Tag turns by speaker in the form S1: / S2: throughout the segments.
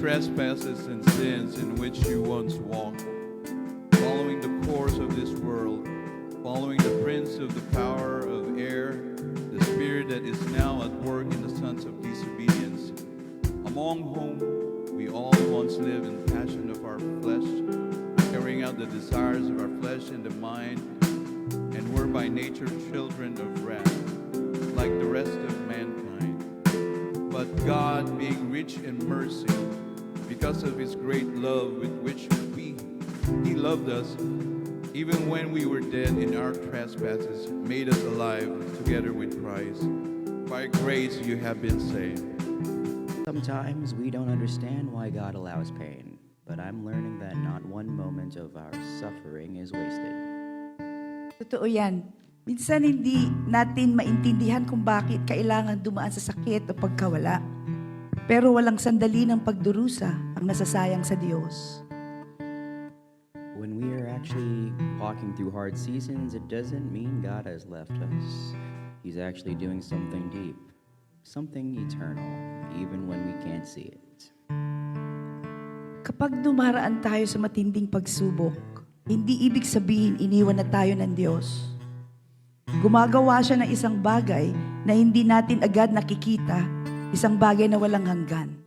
S1: trespasses and sins in which you once walked, following the course of this world, following the prince of the power of air, the spirit that is now at work in the sons of disobedience, among whom we all once lived in the passion of our flesh, carrying out the desires of our flesh and the mind, and were by nature children of wrath, like the rest of mankind. But God, being rich in mercy, because of his great love with which he loved us, even when we were dead in our trespasses, made us alive together with Christ. By grace you have been saved.
S2: Sometimes we don't understand why God allows pain, but I'm learning that not one moment of our suffering is wasted.
S3: Totoo yan. Minsan hindi natin maintindihan kung bakit kailangan dumaan sa sakit o pagkawala. Pero walang sandali ng pagdurusa ang nasasayang sa Diyos.
S2: When we are actually walking through hard seasons, it doesn't mean God has left us. He's actually doing something deep, something eternal, even when we can't see it.
S3: Kapag dumaraan tayo sa matinding pagsubok, hindi ibig sabihin iniwan na tayo ng Diyos. Gumagawa siya ng isang bagay na hindi natin agad nakikita, isang bagay na walang hanggan.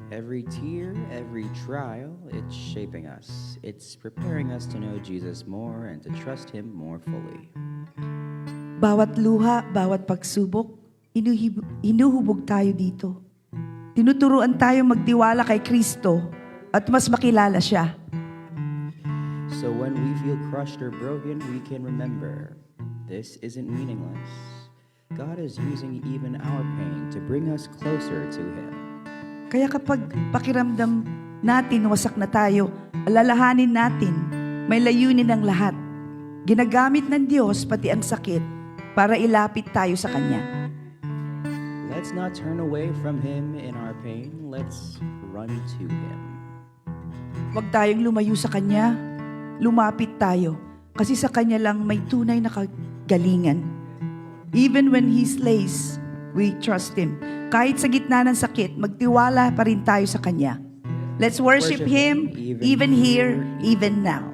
S2: Every tear, every trial, it's shaping us. It's preparing us to know Jesus more and to trust Him more fully.
S3: Bawat luha, bawat pagsubok, hinuhubog tayo dito. Tinuturuan tayo magtiwala kay Kristo at mas makilala siya.
S2: So when we feel crushed or broken, we can remember, this isn't meaningless. God is using even our pain to bring us closer to Him.
S3: Kaya kapag pakiramdam natin wasak na tayo, alalahanin natin, may layunin ang lahat. Ginagamit ng Diyos pati ang sakit para ilapit tayo sa Kanya.
S2: Let's not turn away from Him in our pain. Let's run to Him.
S3: Huwag tayong lumayo sa Kanya, lumapit tayo. Kasi sa Kanya lang may tunay na kagalingan. Even when He slays, we trust Him. Kahit sa gitna ng sakit, magtiwala pa rin tayo sa Kanya. Let's worship Him, even here, even now.